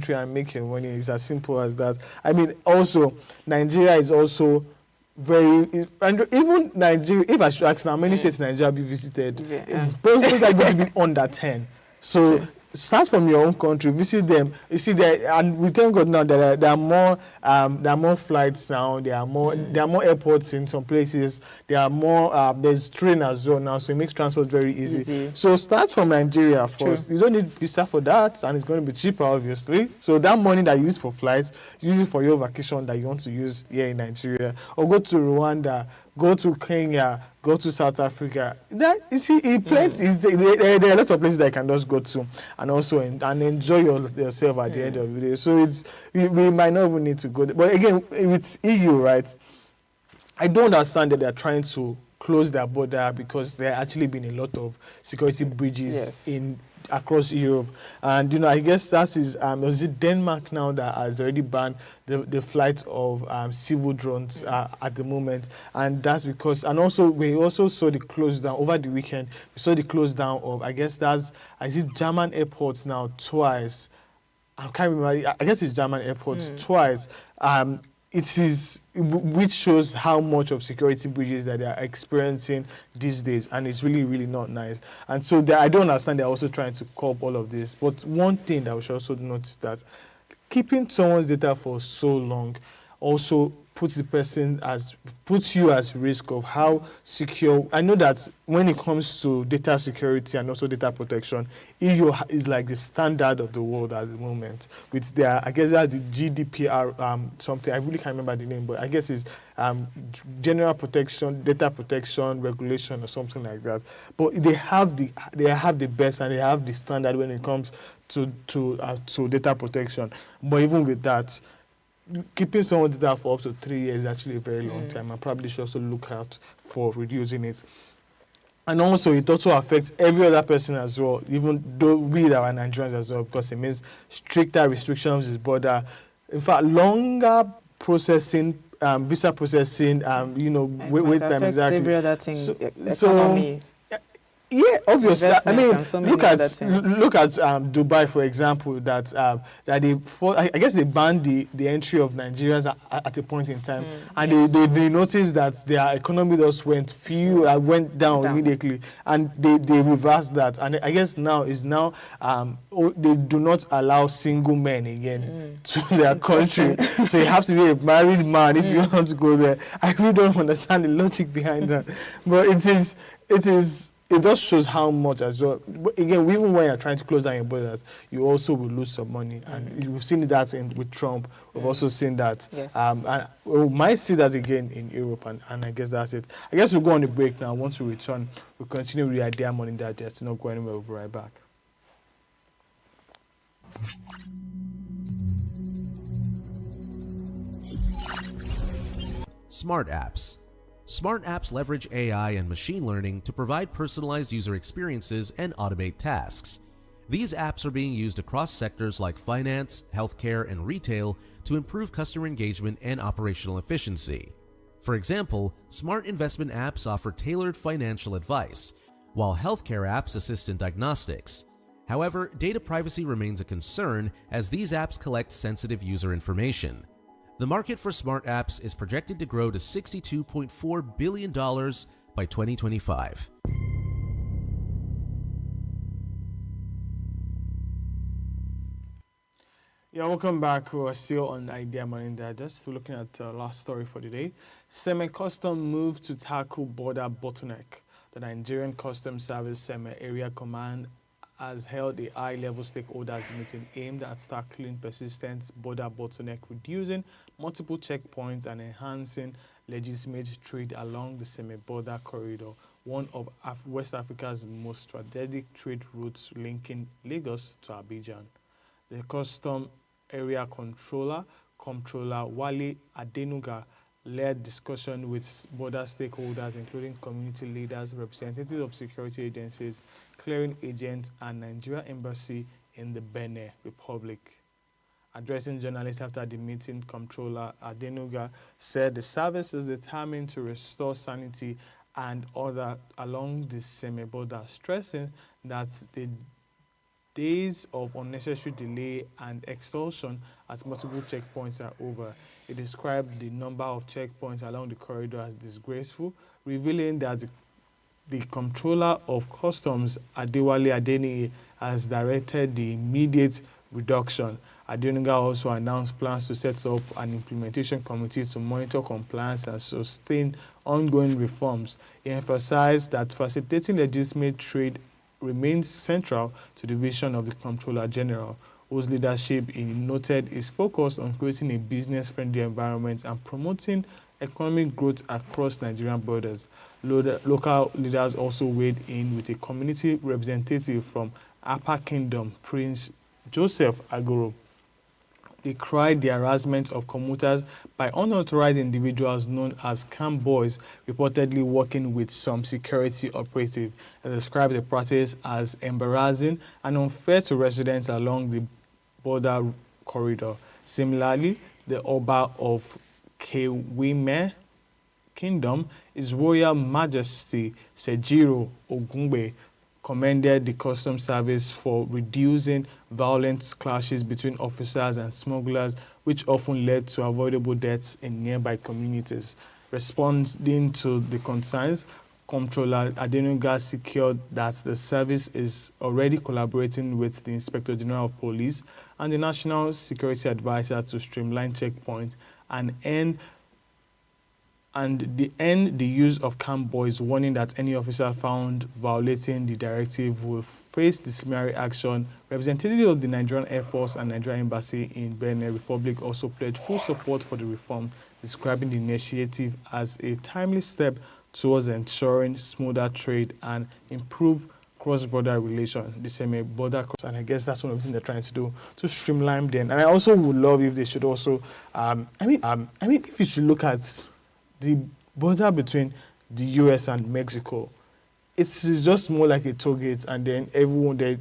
country and make your money. It's as simple as that. I mean, also, Nigeria is also and even Nigeria, if I should ask now, many states in Nigeria have been visited. Those are going to be under 10. So start from your own country, visit them. You see there, and we thank God now that there are more flights now. There are more airports in some places. There are more. There's train as well now, so it makes transport very easy. So start from Nigeria first. You don't need visa for that, and it's going to be cheaper, obviously. So that money that you use for flights, use it for your vacation that you want to use here in Nigeria, or go to Rwanda, go to Kenya, go to South Africa. That you see, plenty. There are a lot of places that you can just go to, and also and enjoy yourself at the end of the day. So we might not even need to go there. But again, with EU, right? I don't understand that they're trying to close their border because there actually been a lot of security breaches across Europe. And I guess was it Denmark now that has already banned the flight of civil drones at the moment. And that's because, and also we also saw the close down over the weekend. We saw the close down of, I guess German airports now twice. I can't remember. I guess it's German airports twice. It is, which shows how much of security breaches that they are experiencing these days, and it's really, really not nice. And so I don't understand they're also trying to curb all of this. But one thing that we should also notice that keeping someone's data for so long also puts you as risk of how secure. I know that when it comes to data security and also data protection, EU is like the standard of the world at the moment. With their, I guess that's the GDPR something. I really can't remember the name, but I guess it's general protection, data protection regulation or something like that. But they have the best and they have the standard when it comes to data protection. But even with that, keeping someone's data for up to 3 years is actually a very long time. I probably should also look out for reducing it. And also, it also affects every other person as well, even though we that are Nigerians as well, because it means stricter restrictions is border. In fact, longer processing, visa processing, wait time exactly. Every other thing, economy. Yeah, obviously. I mean, look at Dubai, for example. That I guess they banned the entry of Nigerians at a point in time, and they noticed that their economy just went down immediately, and they reversed that. And I guess now they do not allow single men again to their country. So you have to be a married man if you want to go there. I really don't understand the logic behind that, but it just shows how much as well. But again, even when you're trying to close down your borders, you also will lose some money. And we've seen that with Trump. We've also seen that. Yes. And we might see that again in Europe. And I guess that's it. I guess we'll go on the break now. Once we return, we'll continue with the idea money that there's not going anywhere. We'll be right back. Smart apps. Smart apps leverage AI and machine learning to provide personalized user experiences and automate tasks. These apps are being used across sectors like finance, healthcare, and retail to improve customer engagement and operational efficiency. For example, smart investment apps offer tailored financial advice, while healthcare apps assist in diagnostics. However, data privacy remains a concern as these apps collect sensitive user information. The market for smart apps is projected to grow to $62.4 billion by 2025. Yeah, welcome back. We're still on Idea Money Digest. We're looking at the last story for the day. Semi-Custom move to tackle border bottleneck. The Nigerian Customs Service Semi-Area Command has held a high-level stakeholders meeting aimed at tackling persistent border bottleneck, reducing multiple checkpoints and enhancing legitimate trade along the semi-border corridor, one of West Africa's most strategic trade routes linking Lagos to Abidjan. The Custom Area Comptroller Wale Adenuga led discussion with border stakeholders, including community leaders, representatives of security agencies, clearing agents, and Nigeria Embassy in the Benin Republic. Addressing journalists after the meeting, Comptroller Adenuga said the service is determined to restore sanity and order along the semi-border, stressing that days of unnecessary delay and extortion at multiple checkpoints are over. It described the number of checkpoints along the corridor as disgraceful, revealing that the Comptroller of Customs, Adewale Adeniyi, has directed the immediate reduction. Adenuga also announced plans to set up an implementation committee to monitor compliance and sustain ongoing reforms. He emphasized that facilitating legitimate trade remains central to the vision of the Comptroller General, whose leadership he noted is focused on creating a business-friendly environment and promoting economic growth across Nigerian borders. Local leaders also weighed in with a community representative from Upper Kingdom, Prince Joseph Agoro. They cried the harassment of commuters by unauthorized individuals known as camp boys, reportedly working with some security operative. They described the practice as embarrassing and unfair to residents along the border corridor. Similarly, the Oba of Kewime Kingdom, His Royal Majesty Sejiro Ogungbe, commended the Customs Service for reducing violent clashes between officers and smugglers, which often led to avoidable deaths in nearby communities. Responding to the concerns, Comptroller Adenuga secured that the service is already collaborating with the Inspector General of Police and the National Security Advisor to streamline checkpoints and end the use of camp boys, warning that any officer found violating the directive will face disciplinary action. Representatives of the Nigerian Air Force and Nigerian Embassy in Benin Republic also pledged full support for the reform, describing the initiative as a timely step towards ensuring smoother trade and improved cross-border relations, the same border cross, and I guess that's one of the things they're trying to do to streamline them. And I also would love if they should also, if you should look at the border between the US and Mexico, it's just more like a toll gate, and then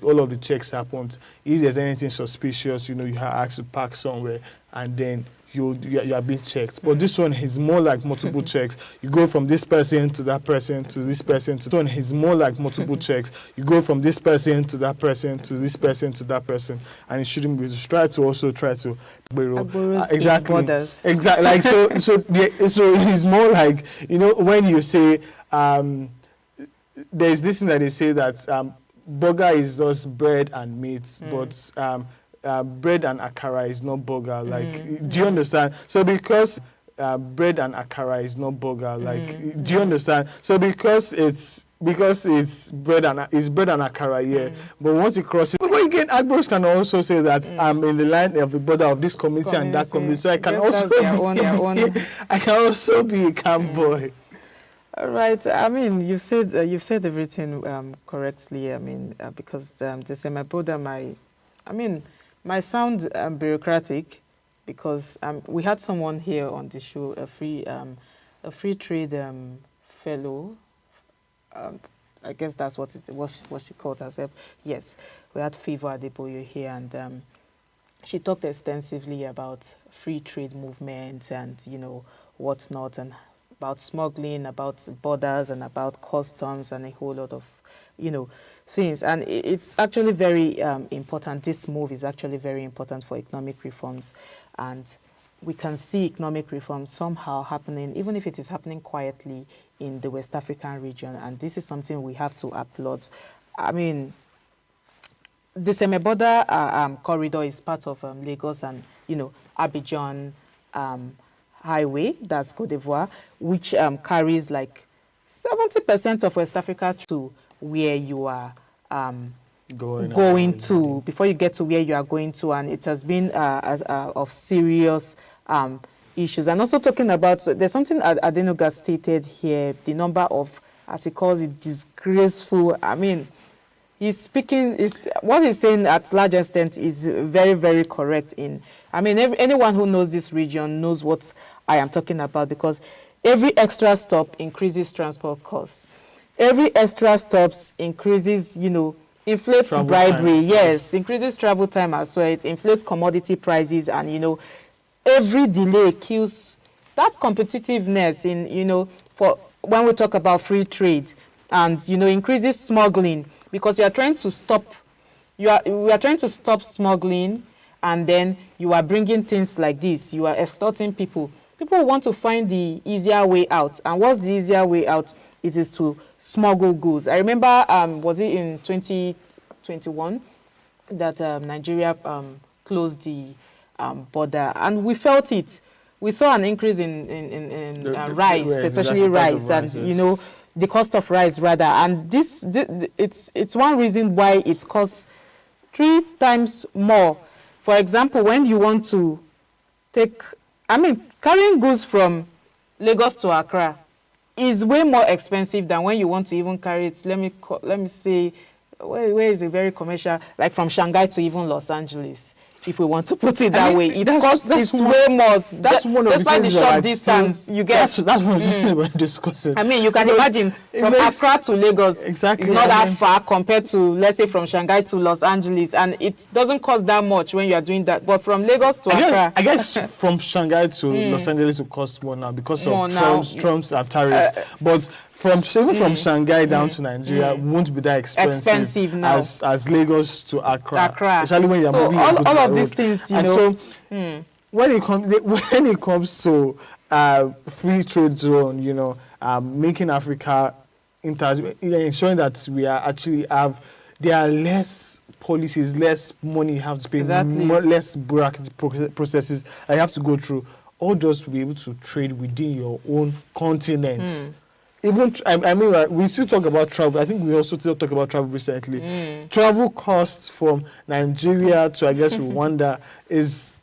all of the checks happen. If there's anything suspicious, you have asked to park somewhere, and then you are being checked. But this one is more like multiple checks. You go from this person to that person to this person to this one is more like multiple checks. You go from this person to that person to this person to that person, and it shouldn't be. Just try to exactly. Like so it's more like when you say there's this thing that they say that burger is just bread and meat, but bread and akara is not burger. Like, do you understand? So because bread and akara is not burger, like, do you understand? So because it's bread and akara, yeah. But once you cross it, but when you get Agbos can also say that I'm in the line of the border of this community and that community, so I can also I can also be a camp boy. All right. I mean, you said everything correctly. I mean, because they say my brother, might sound bureaucratic, because we had someone here on the show, a free trade fellow. I guess that's what she called herself. Yes, we had Favor Adeboye here, and she talked extensively about free trade movements and whatnot, and about smuggling, about borders, and about customs, and a whole lot of things. And it's actually very important. This move is actually very important for economic reforms, and we can see economic reforms somehow happening, even if it is happening quietly in the West African region. And this is something we have to applaud. I mean, the Seme-Border corridor is part of Lagos and Abidjan highway, that's Cote d'Ivoire, which carries like 70% of West Africa to where you are going to, before you get to where you are going to. And it has been of serious issues. And also talking about, there's something Adenuga stated here, the number of, as he calls it, disgraceful. I mean, what he's saying at large extent is very, very correct. Anyone who knows this region knows what I am talking about, because every extra stop increases transport costs. Every extra stops increases, inflates travel bribery. Time. Yes, increases travel time as well. It inflates commodity prices, and every delay kills that competitiveness for when we talk about free trade, and increases smuggling, because you are trying to stop we are trying to stop smuggling, and then you are bringing things like this. You are extorting people. People want to find the easier way out. And what's the easier way out? It is to smuggle goods. I remember, was it in 2021 that Nigeria closed the border, and we felt it. We saw an increase in rice, especially rice, and you know, the cost of rice rather. And it's one reason why it costs 3 times more. For example, when you want to carrying goods from Lagos to Accra is way more expensive than when you want to even carry it. Let me say, where is a very commercial, like from Shanghai to even Los Angeles. If we want to put it that way, it costs way more. That's one of the things the short distance you get. That's one of the things we're discussing. I mean, you can imagine from Accra to Lagos, exactly, it's not that far compared to, let's say, from Shanghai to Los Angeles, and it doesn't cost that much when you are doing that. But from Lagos to Accra, I guess from Shanghai to Los Angeles will cost more now because of Trump's tariffs. But from Shanghai down to Nigeria won't be that expensive now as Lagos to Accra. Especially when you're moving all of these things, you know. So when it comes to free trade zone, you know, making Africa ensuring that we are actually there are less policies, less money you have to pay, less bureaucratic processes I have to go through. All just to be able to trade within your own continent. Even we still talk about travel. I think we also talk about travel recently. Travel costs from Nigeria to, I guess, Rwanda is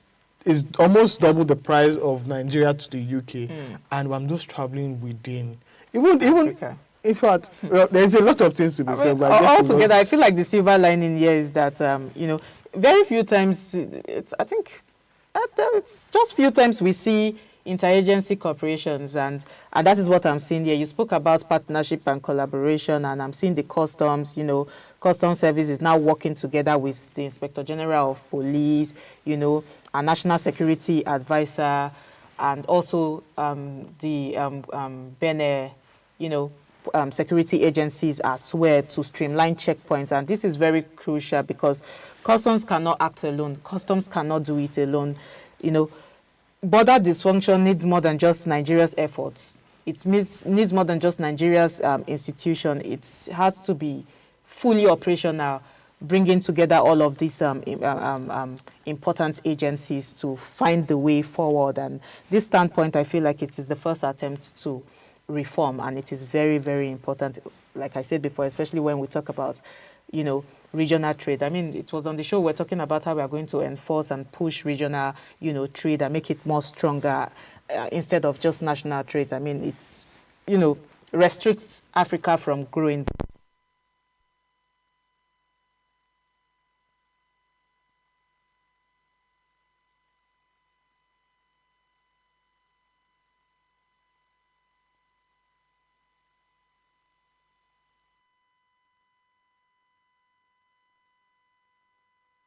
almost double the price of Nigeria to the UK, and I'm just traveling within. Even in fact, there's a lot of things to be said. But altogether, I feel like the silver lining here is that you know, very few times it's just few times we see interagency corporations, and that is what I'm seeing here. You spoke about partnership and collaboration, and I'm seeing the customs, you know, Customs Service is now working together with the Inspector General of Police, you know, a national security advisor, and also the BENE, you know, security agencies as well, to streamline checkpoints. And this is very crucial because customs cannot act alone. Customs cannot do it alone, you know. Border dysfunction needs more than just Nigeria's efforts. It needs more than just Nigeria's institution. It has to be fully operational, bringing together all of these important agencies to find the way forward. And this standpoint, I feel like it is the first attempt to reform, and it is very, very important. Like I said before, especially when we talk about, you know, regional trade. I mean, it was on the show we're talking about how we are going to enforce and push regional, you know, trade and make it more stronger instead of just national trade. I mean, it's, you know, restricts Africa from growing.